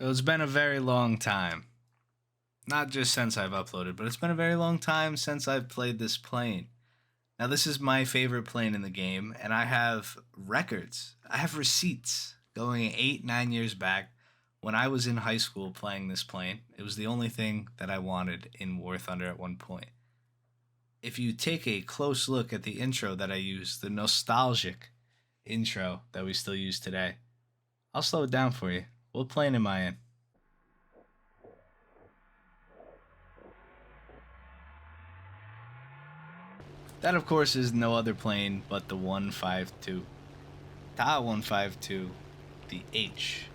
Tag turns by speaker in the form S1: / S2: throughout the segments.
S1: It's been a very long time. Not just since I've uploaded, but it's been a very long time since I've played this plane. Now, this is my favorite plane in the game, and I have records. I have receipts going 8, 9 years back when I was in high school playing this plane. It was the only thing that I wanted in War Thunder at one point. If you take a close look at the intro that I used, the nostalgic intro that we still use today, I'll slow it down for you. What plane am I in? That, of course, is no other plane but the 152. Ta-152, the H.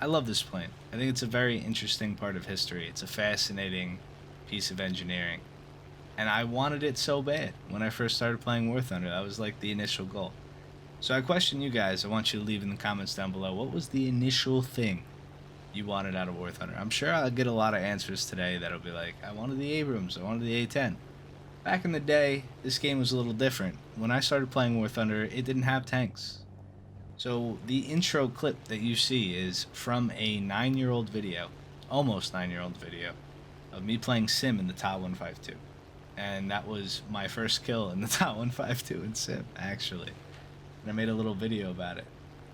S1: I love this plane. I think it's a very interesting part of history. It's a fascinating piece of engineering. And I wanted it so bad when I first started playing War Thunder. That was like the initial goal. So I question you guys. I want you to leave in the comments down below. What was the initial thing you wanted out of War Thunder? I'm sure I'll get a lot of answers today that'll be like, I wanted the Abrams, I wanted the A-10. Back in the day, this game was a little different. When I started playing War Thunder, it didn't have tanks. So the intro clip that you see is from a 9-year-old video, almost 9-year-old video, of me playing Sim in the Ta-152. And that was my first kill in the Ta-152 in Sim, actually. And I made a little video about it.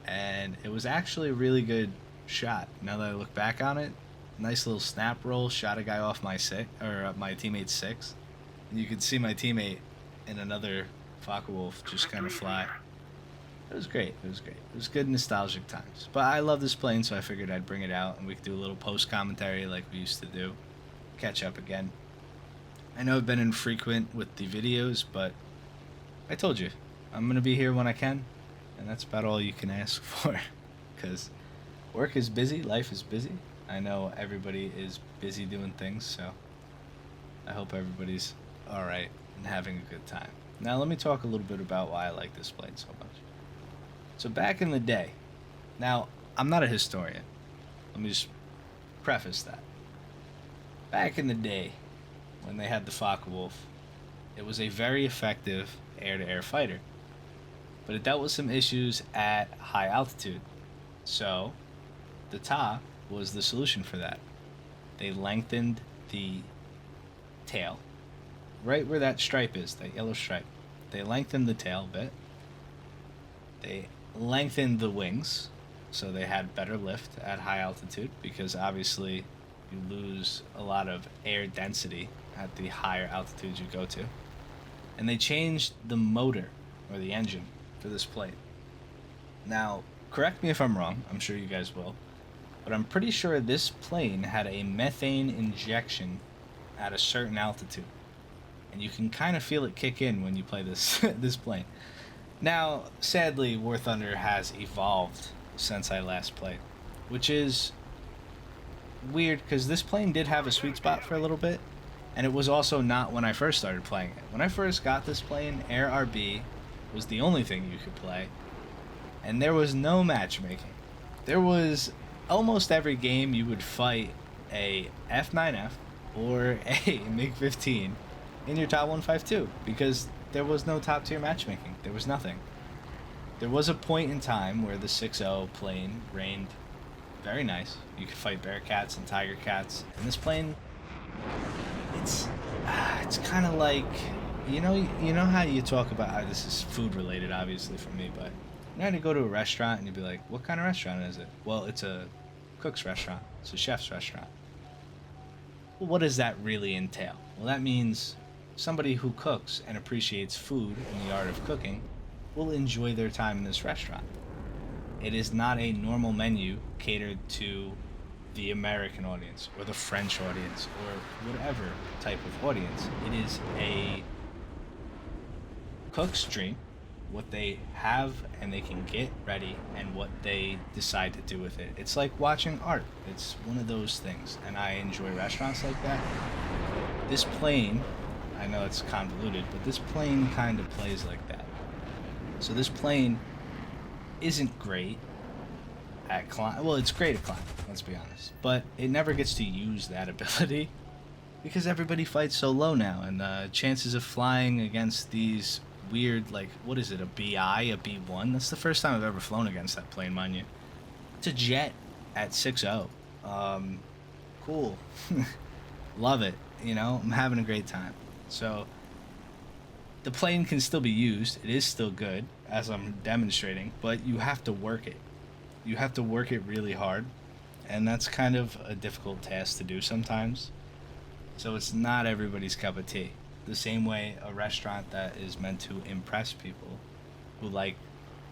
S1: And it was actually a really good shot. Now that I look back on it, nice little snap roll, shot a guy off my my teammate's 6. And you could see my teammate and another Focke-Wulf just kind of fly. It was great. It was great. It was good nostalgic times. But I love this plane, so I figured I'd bring it out and we could do a little post commentary like we used to do. Catch up again. I know I've been infrequent with the videos, but I told you, I'm going to be here when I can. And that's about all you can ask for. Because work is busy, life is busy. I know everybody is busy doing things, so I hope everybody's alright and having a good time. Now let me talk a little bit about why I like this plane so much. So back in the day, now I'm not a historian. Let me just preface that. Back in the day, when they had the Focke-Wulf, it was a very effective air-to-air fighter. But it dealt with some issues at high altitude. So the Ta was the solution for that. They lengthened the tail, right where that stripe is, that yellow stripe. They lengthened the tail a bit. They lengthened the wings, so they had better lift at high altitude, because obviously you lose a lot of air density at the higher altitudes you go to. And they changed the motor, or the engine, for this plane. Now, correct me if I'm wrong, I'm sure you guys will, but I'm pretty sure this plane had a methane injection at a certain altitude. And you can kind of feel it kick in when you play this this plane. Now, sadly, War Thunder has evolved since I last played, which is weird because this plane did have a sweet spot for a little bit, and it was also not when I first started playing it. When I first got this plane, Air RB was the only thing you could play, and there was no matchmaking. There was almost every game you would fight a F9F or a MiG-15 in your Ta-152 because there was no top tier matchmaking. There was nothing. There was a point in time where the 6.0 plane reigned very nice. You could fight Bearcats and Tiger Cats. And this plane, it's kind of like, you know how you talk about, this is food related obviously for me, but you know how to go to a restaurant and you'd be like, what kind of restaurant is it? Well, it's a cook's restaurant. It's a chef's restaurant. Well, what does that really entail? Well, that means somebody who cooks and appreciates food and the art of cooking will enjoy their time in this restaurant. It is not a normal menu catered to the American audience or the French audience or whatever type of audience. It is a cook's dream, what they have and they can get ready and what they decide to do with it. It's like watching art. It's one of those things, and I enjoy restaurants like that. This plane, I know it's convoluted, but this plane kind of plays like that. So this plane isn't great at climb. Well, it's great at climbing, let's be honest. But it never gets to use that ability because everybody fights so low now, and the chances of flying against these weird, like, what is it, a BI, a B1? That's the first time I've ever flown against that plane, mind you. It's a jet at 6.0. Cool. Love it. You know, I'm having a great time. So the plane can still be used. It is still good, as I'm demonstrating, but you have to work it. You have to work it really hard, and that's kind of a difficult task to do sometimes. So it's not everybody's cup of tea. The same way a restaurant that is meant to impress people who like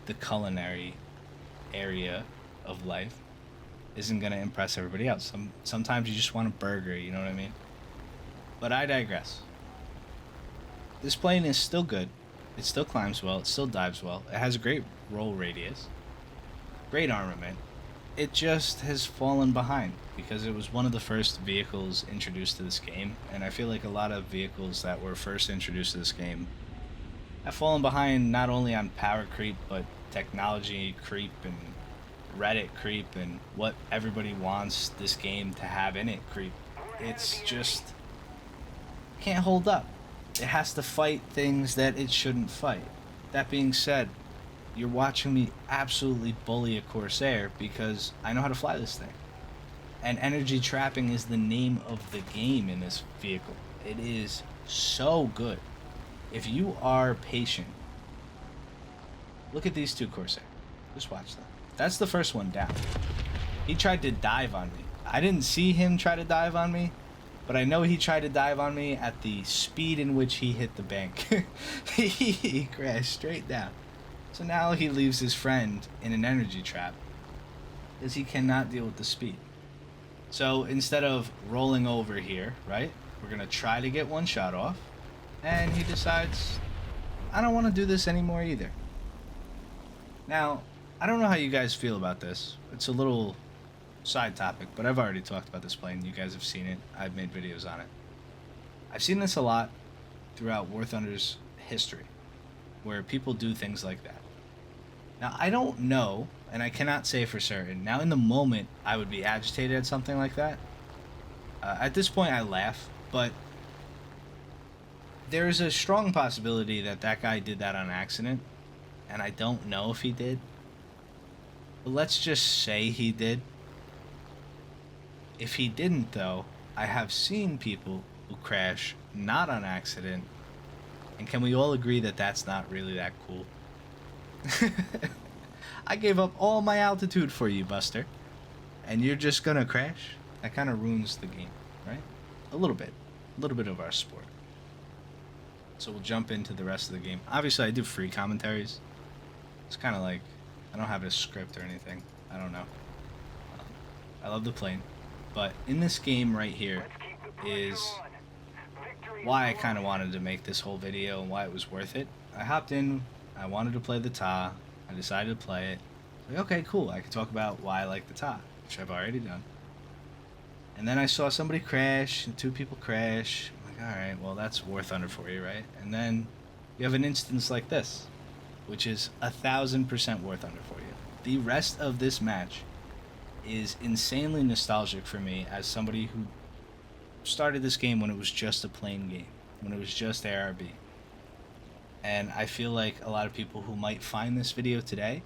S1: the culinary area of life isn't going to impress everybody else. Sometimes you just want a burger, you know what I mean? But I digress. This plane is still good. It still climbs well. It still dives well. It has a great roll radius. Great armament. It just has fallen behind because it was one of the first vehicles introduced to this game, and I feel like a lot of vehicles that were first introduced to this game have fallen behind not only on power creep, but technology creep and Reddit creep and what everybody wants this game to have in it creep. It's just can't hold up. It has to fight things that it shouldn't fight. That being said, you're watching me absolutely bully a Corsair because I know how to fly this thing. And energy trapping is the name of the game in this vehicle. It is so good. If you are patient, look at these two Corsair. Just watch them. That's the first one down. He tried to dive on me. I didn't see him try to dive on me, but I know he tried to dive on me at the speed in which he hit the bank. He crashed straight down. So now he leaves his friend in an energy trap because he cannot deal with the speed. So instead of rolling over here, right, we're going to try to get one shot off. And he decides, I don't want to do this anymore either. Now, I don't know how you guys feel about this. It's a little side topic, but I've already talked about this plane. You guys have seen it. I've made videos on it. I've seen this a lot throughout War Thunder's history, where people do things like that. Now, I don't know, and I cannot say for certain. Now, in the moment, I would be agitated at something like that. At this point, I laugh, but there is a strong possibility that that guy did that on accident, and I don't know if he did. But let's just say he did. If he didn't, though, I have seen people who crash not on accident, and can we all agree that that's not really that cool? I gave up all my altitude for you, Buster, and you're just gonna crash? That kind of ruins the game, right? A little bit of our sport. So we'll jump into the rest of the game. Obviously, I do free commentaries. It's kind of like, I don't have a script or anything. I don't know. I love the plane. But in this game right here is why I kind of wanted to make this whole video and why it was worth it. I hopped in, I wanted to play the Ta, I decided to play it. Like, okay, cool, I can talk about why I like the Ta, which I've already done. And then I saw somebody crash, and two people crash. I'm like, alright, well that's War Thunder for you, right? And then you have an instance like this, which is 1000% War Thunder for you. The rest of this match is insanely nostalgic for me as somebody who started this game when it was just a plain game, when it was just ARB. And I feel like a lot of people who might find this video today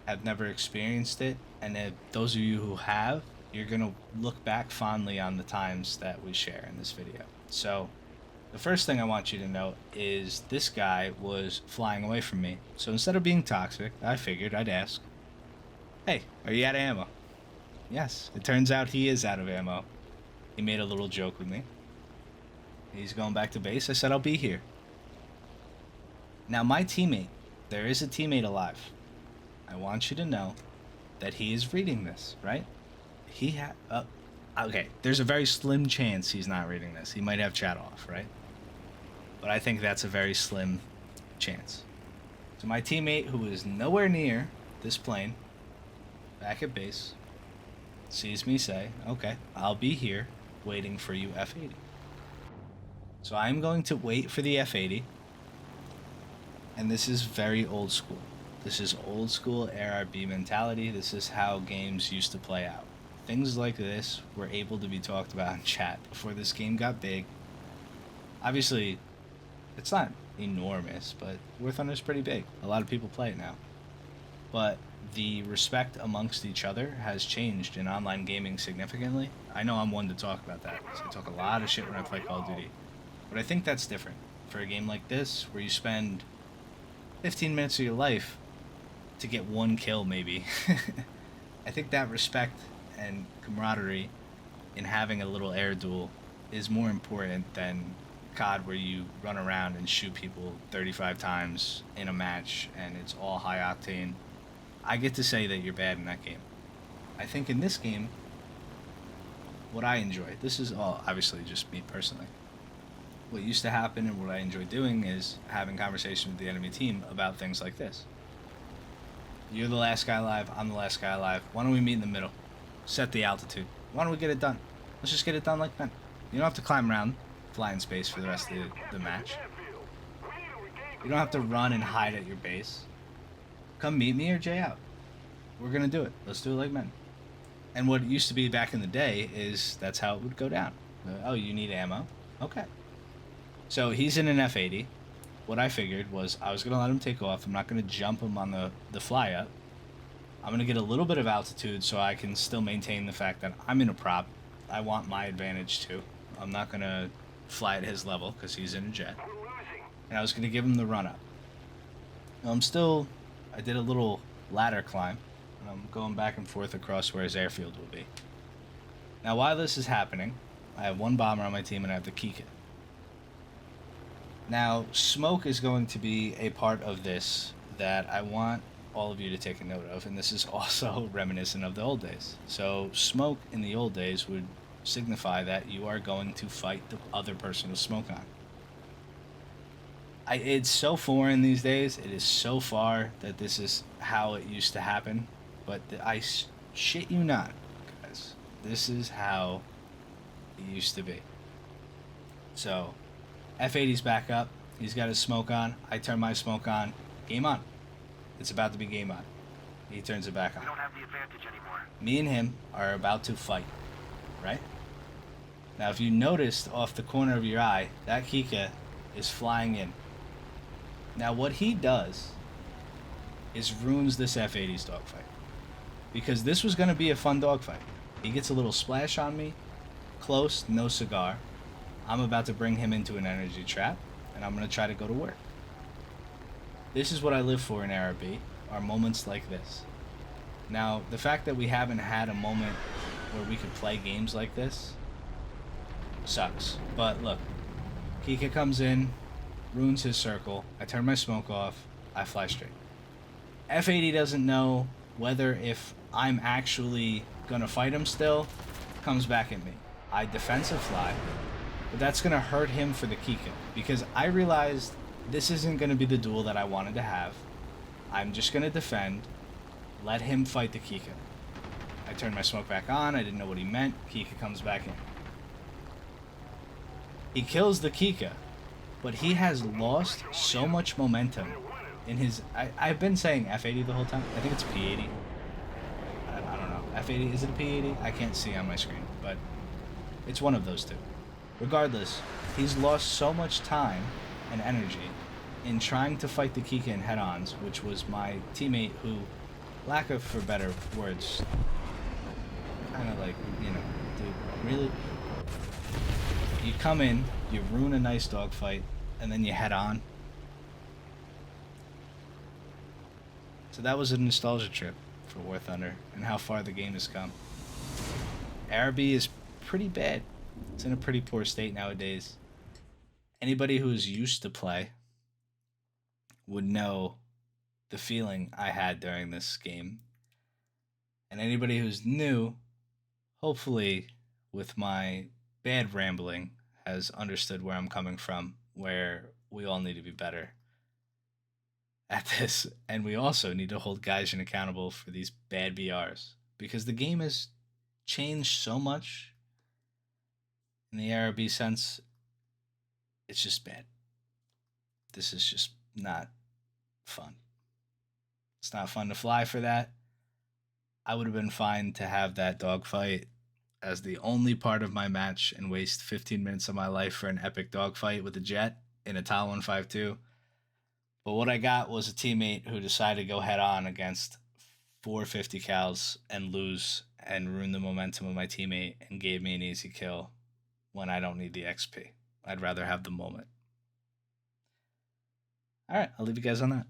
S1: have never experienced it, and if those of you who have, you're gonna look back fondly on the times that we share in this video. So the first thing I want you to note is this guy was flying away from me. So instead of being toxic, I figured I'd ask, hey, are you out of ammo? Yes, it turns out he is out of ammo. He made a little joke with me. He's going back to base. I said I'll be here. Now my teammate, there is a teammate alive. I want you to know that he is reading this, right? Okay, there's a very slim chance he's not reading this. He might have chat off, right? But I think that's a very slim chance. So my teammate, who is nowhere near this plane, back at base, sees me say, okay, I'll be here waiting for you, F-80. So I'm going to wait for the F-80, and this is very old school. This is old school ARB mentality. This is how games used to play out. Things like this were able to be talked about in chat before this game got big. Obviously, it's not enormous, but War Thunder's pretty big. A lot of people play it now. but the respect amongst each other has changed in online gaming significantly. I know I'm one to talk about that, because I talk a lot of shit when I play Call of Duty. But I think that's different for a game like this, where you spend 15 minutes of your life to get one kill, maybe. I think that respect and camaraderie in having a little air duel is more important than COD, where you run around and shoot people 35 times in a match and it's all high octane. I get to say that you're bad in that game. I think in this game, what I enjoy, this is all obviously just me personally. What used to happen and what I enjoy doing is having conversations with the enemy team about things like this. You're the last guy alive, I'm the last guy alive. Why don't we meet in the middle? Set the altitude. Why don't we get it done? Let's just get it done like men. You don't have to climb around, fly in space for the rest of the match. You don't have to run and hide at your base. Come meet me or Jay out. We're gonna do it. Let's do it like men. And what it used to be back in the day is that's how it would go down. Oh, you need ammo? Okay. So he's in an F-80. What I figured was I was going to let him take off. I'm not going to jump him on the fly up. I'm going to get a little bit of altitude so I can still maintain the fact that I'm in a prop. I want my advantage too. I'm not going to fly at his level because he's in a jet. And I was going to give him the run up. Now I did a little ladder climb. And I'm going back and forth across where his airfield will be. Now while this is happening, I have one bomber on my team and I have the Kika. Now, smoke is going to be a part of this that I want all of you to take a note of, and this is also reminiscent of the old days. So, smoke in the old days would signify that you are going to fight the other person with smoke on. It's so foreign these days, it is so far that this is how it used to happen, but I shit you not, guys. This is how it used to be. So, F-80's back up. He's got his smoke on. I turn my smoke on. Game on. It's about to be game on. He turns it back on.
S2: We don't have the advantage anymore.
S1: Me and him are about to fight. Right? Now, if you noticed off the corner of your eye, that Kika is flying in. Now, what he does is ruins this F-80's dogfight. Because this was going to be a fun dogfight. He gets a little splash on me. Close, no cigar. I'm about to bring him into an energy trap, and I'm going to try to go to work. This is what I live for in Araby, are moments like this. Now, the fact that we haven't had a moment where we could play games like this sucks. But look, Kika comes in, ruins his circle, I turn my smoke off, I fly straight. F-80 doesn't know whether if I'm actually going to fight him still, comes back at me. I defensive fly. But that's going to hurt him for the Kika, because I realized this isn't going to be the duel that I wanted to have. I'm just going to defend, let him fight the Kika. I turned my smoke back on, I didn't know what he meant, Kika comes back in. He kills the Kika, but he has lost so much momentum in his... I've been saying F-80 the whole time. I think it's P-80. I don't know. F-80, is it a P-80? I can't see on my screen, but it's one of those two. Regardless, he's lost so much time and energy in trying to fight the Kika in head-ons, which was my teammate who, lack of for better words, kind of like, dude, really? You come in, you ruin a nice dogfight, and then you head on. So that was a nostalgia trip for War Thunder, and how far the game has come. Araby is pretty bad. It's in a pretty poor state nowadays. Anybody who's used to play would know the feeling I had during this game. And anybody who's new, hopefully with my bad rambling, has understood where I'm coming from, where we all need to be better at this. And we also need to hold Gaijin accountable for these bad BRs. Because the game has changed so much. In the Araby sense, it's just bad. This is just not fun. It's not fun to fly for that. I would have been fine to have that dogfight as the only part of my match and waste 15 minutes of my life for an epic dogfight with a jet in a Ta-152. But what I got was a teammate who decided to go head on against 450 cows and lose and ruin the momentum of my teammate and gave me an easy kill when I don't need the XP. I'd rather have the moment. All right, I'll leave you guys on that.